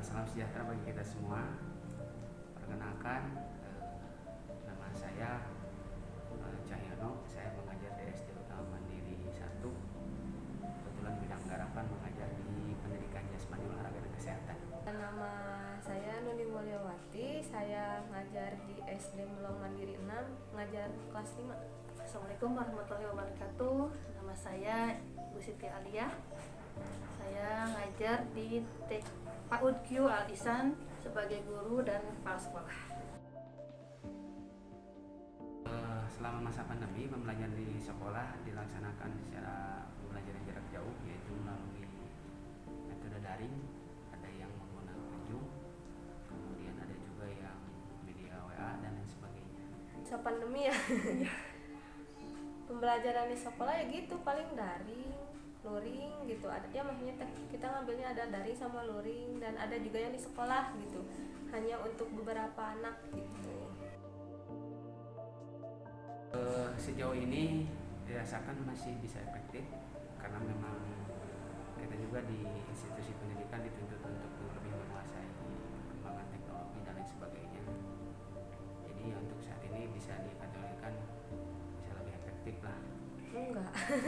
Salam sejahtera bagi kita semua. Perkenalkan, nama saya Cahyono. Saya mengajar di SD Utama Mandiri 1. Kebetulan bidang garapan mengajar di Pendidikan Jasmani Olahraga dan Kesehatan. Nama saya Nuni Mulyawati. Saya ngajar di SD Melong Mandiri 6, ngajar kelas 5. Assalamualaikum warahmatullahi wabarakatuh. Nama saya Bu Siti Aliyah. Saya ngajar di PAUD Q Al Ihsan sebagai guru dan kepala sekolah. Selama masa pandemi, pembelajaran di sekolah dilaksanakan secara pembelajaran jarak jauh, yaitu melalui metode daring. Ada yang menggunakan Zoom, kemudian ada juga yang media WA dan lain sebagainya. Masa pandemi ya. Pembelajaran di sekolah ya gitu, paling daring, luring gitu. Ada ya, maksudnya kita ngambilnya ada daring sama luring, dan ada juga yang di sekolah gitu. Hanya untuk beberapa anak gitu. Sejauh ini dirasakan masih bisa efektif karena memang kita juga di institusi pendidikan dituntut untuk lebih menguasai perkembangan teknologi dan lain sebagainya. Jadi untuk saat ini bisa dikategorikan bisa lebih efektif lah.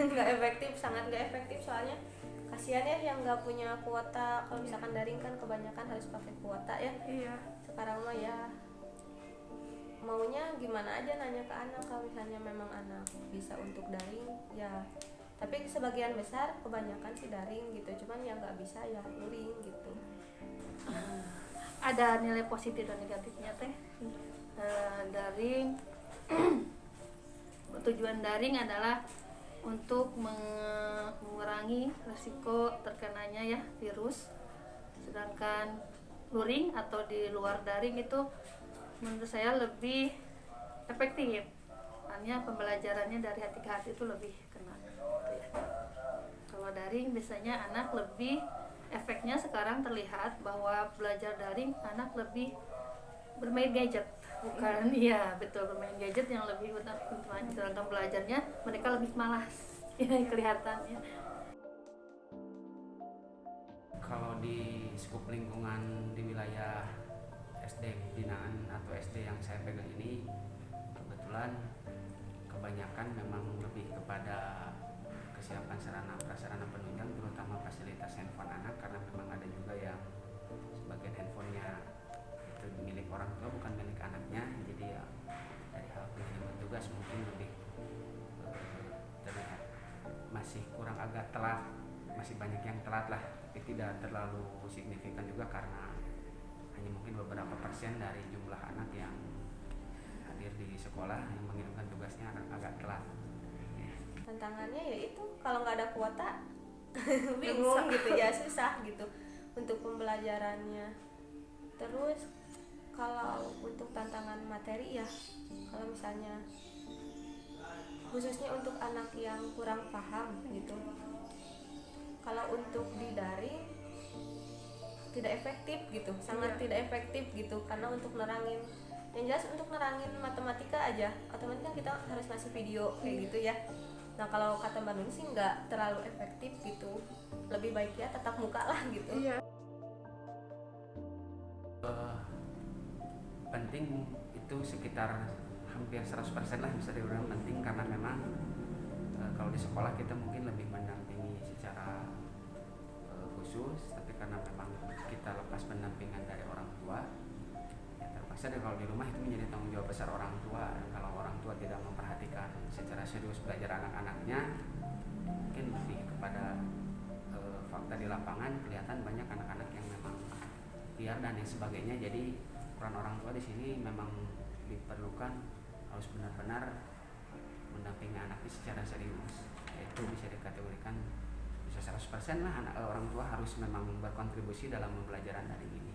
Enggak efektif, sangat enggak efektif, soalnya kasihan ya yang nggak punya kuota. Kalau misalkan daring kan kebanyakan harus pakai kuota ya. Iya. Sekarang mah ya maunya gimana aja nanya ke anak. Kalau misalnya memang anak bisa untuk daring ya, tapi sebagian besar kebanyakan sih daring gitu, cuman yang nggak bisa ya luring gitu. Ada nilai positif dan negatifnya teh. Daring tujuan daring adalah untuk mengurangi resiko terkenanya ya virus. Sedangkan luring atau di luar daring itu menurut saya lebih efektif. Hanya pembelajarannya dari hati ke hati itu lebih kena gitu ya. Kalau daring biasanya anak lebih efeknya sekarang terlihat bahwa belajar daring anak lebih bermain gadget. Bukan, iya betul, bermain gadget yang lebih utama. Sedangkan belajarnya mereka lebih malas ya kelihatannya. Kalau di skup lingkungan di wilayah SD binaan atau SD yang saya pegang ini, kebetulan kebanyakan memang lebih kepada kesiapan sarana prasarana penunjang, terutama fasilitas handphone anak, karena memang ada juga yang sebagian handphonenya itu milik orang tua bukan milik anaknya. Jadi ya dari hal penerimaan tugas mungkin lebih terlihat masih kurang, agak telat, masih banyak yang telat lah, tapi tidak terlalu signifikan juga karena hanya mungkin beberapa persen dari jumlah anak yang hadir di sekolah yang mengirimkan tugasnya agak telat. Tantangannya yaitu kalau nggak ada kuota bingung gitu ya, susah gitu untuk pembelajarannya. Terus kalau untuk tantangan materi ya, kalau misalnya khususnya untuk anak yang kurang paham gitu, kalau untuk di daring tidak efektif gitu, sangat tidak efektif gitu. Karena untuk nerangin, yang jelas untuk nerangin matematika aja otomatis kan kita harus ngasih video kayak gitu ya. Nah kalau kata Mbak Nuni sih nggak terlalu efektif gitu, lebih baik ya tatap muka lah gitu. Iya. Penting itu sekitar hampir 100% lah bisa dibilang penting, karena memang kalau di sekolah kita mungkin lebih mendampingi secara khusus, tapi karena memang kita lepas pendampingan dari orang tua ya terpaksa kalau di rumah itu menjadi tanggung jawab besar orang tua. Dan kalau orang tua tidak memperhatikan secara serius belajar anak-anaknya, mungkin lebih kepada fakta di lapangan kelihatan banyak anak-anak yang memang liar dan yang sebagainya. Jadi peran orang tua di sini memang diperlukan, harus benar-benar mendampingi anaknya secara serius. Itu bisa dikategorikan bisa 100% lah orang tua harus memang berkontribusi dalam pembelajaran daring ini,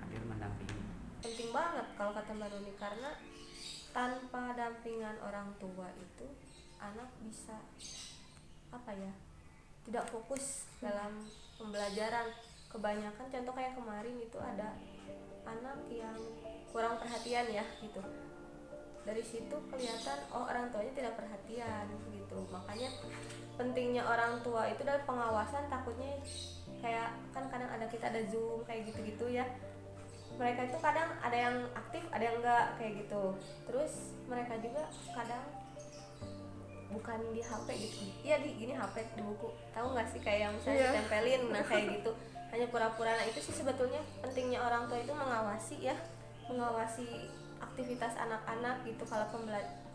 hadir mendampingi. Penting banget kalau kata Mbak Nuni, karena tanpa dampingan orang tua itu anak bisa apa ya, tidak fokus dalam pembelajaran. Kebanyakan contoh kayak kemarin itu ada anak yang kurang perhatian ya gitu. Dari situ kelihatan orang tuanya tidak perhatian gitu. Makanya pentingnya orang tua itu dalam pengawasan, takutnya kayak kan kadang kita ada Zoom kayak gitu-gitu ya, mereka itu kadang ada yang aktif ada yang enggak kayak gitu. Terus mereka juga kadang bukan di HP gitu, iya di gini HP di buku, tahu nggak sih kayak yang misalnya ditempelin, nah kayak gitu hanya pura-pura. Nah itu sih sebetulnya pentingnya orang tua itu mengawasi aktivitas anak-anak gitu kalau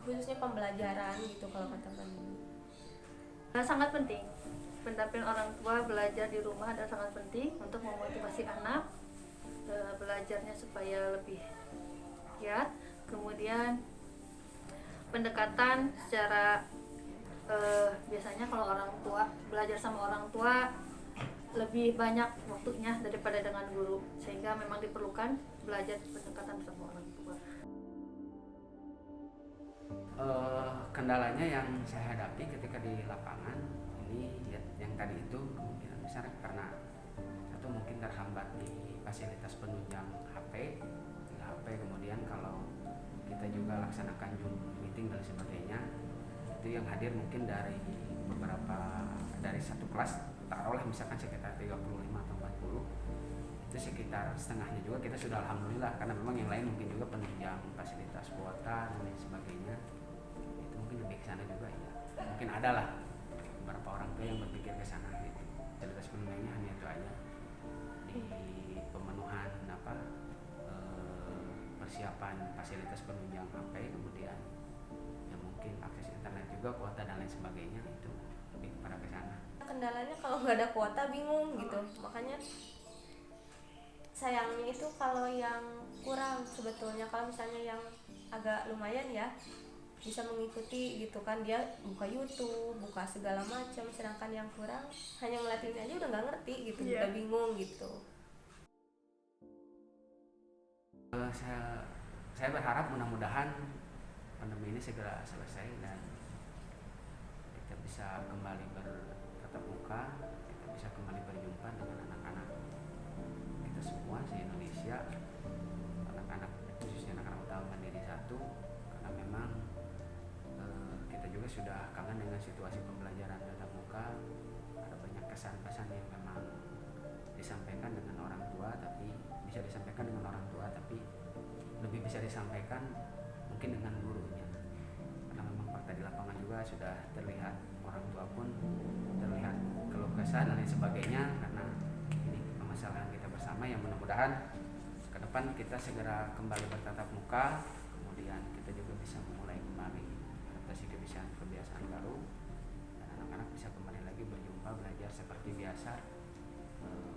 khususnya pembelajaran gitu kalau kata Mami. Nah, sangat penting pendampingan orang tua belajar di rumah adalah sangat penting untuk memotivasi anak belajarnya supaya lebih giat. Kemudian pendekatan secara biasanya kalau orang tua belajar sama orang tua lebih banyak waktunya daripada dengan guru, sehingga memang diperlukan belajar pendekatan sama orang tua. Kendalanya yang saya hadapi ketika di lapangan ini ya, yang tadi itu kemungkinan besar karena satu mungkin terhambat di fasilitas penunjang HP, kemudian kalau kita juga laksanakan Zoom meeting dan sebagainya, itu yang hadir mungkin dari satu kelas taruhlah misalkan sekitar 35 atau 40, itu sekitar setengahnya juga kita sudah alhamdulillah, karena memang yang lain mungkin juga penunjang fasilitas kuota dan lain sebagainya, itu mungkin lebih ke sana juga ya, mungkin ada lah beberapa orang tua yang berpikir ke sana gitu. Fasilitas penunjangnya hanya itu aja di pemenuhan persiapan fasilitas penunjang HP, kemudian ya mungkin akses internet juga, kuota dan lain sebagainya, itu lebih kepada ke sana. Kendalanya kalau nggak ada kuota bingung gitu, makanya sayangnya itu kalau yang kurang sebetulnya, kalau misalnya yang agak lumayan ya bisa mengikuti gitu kan, dia buka YouTube, buka segala macam, sedangkan yang kurang hanya ngeliatin aja udah nggak ngerti gitu, udah bingung gitu. Saya berharap mudah-mudahan pandemi ini segera selesai dan kita bisa kembali bertatap muka, kita bisa kembali berjumpa dengan anak-anak kita semua se-Indonesia, anak-anak khususnya anak-anak utama Mandiri 1, karena memang kita juga sudah kangen dengan situasi pembelajaran tatap muka. Ada banyak kesan-pesan yang memang disampaikan dengan orang tua, tapi bisa disampaikan dengan orang tua, tapi lebih bisa disampaikan mungkin dengan gurunya, karena memang fakta di lapangan juga sudah terlihat orang tua pun terlihat keluh kesah dan lain sebagainya, karena ini permasalahan kita bersama yang mudah-mudahan ke depan kita segera kembali bertatap muka, kemudian kita juga bisa memulai kembali adaptasi kebiasaan baru, dan anak-anak bisa kembali lagi berjumpa belajar seperti biasa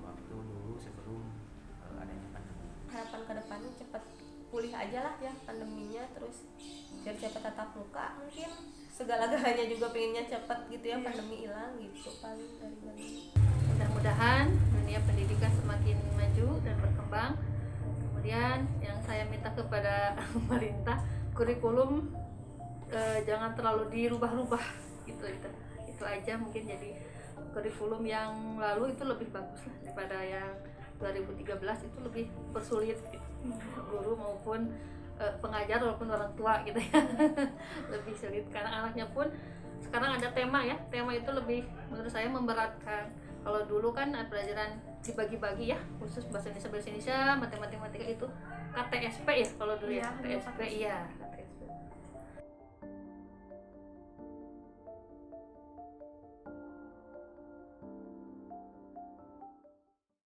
waktu dulu sebelum adanya pandemi. Harapan ke depannya cepat pulih aja lah ya pandeminya, terus biar cepat tatap muka, mungkin segala-galanya juga pengennya cepat gitu ya, pandemi hilang gitu paling dari Bali. Mudah-mudahan dunia pendidikan semakin maju dan berkembang. Kemudian yang saya minta kepada pemerintah, kurikulum jangan terlalu dirubah-rubah gitu, itu aja mungkin. Jadi kurikulum yang lalu itu lebih bagus lah daripada yang 2013, itu lebih bersulit guru maupun pengajar walaupun orang tua gitu ya. Lebih sulit karena anaknya pun sekarang ada tema ya, tema itu lebih menurut saya memberatkan. Kalau dulu kan pelajaran dibagi-bagi ya, khusus bahasa Indonesia, matematika itu KTSP ya kalau dulu ya, KTSP iya, KTSP.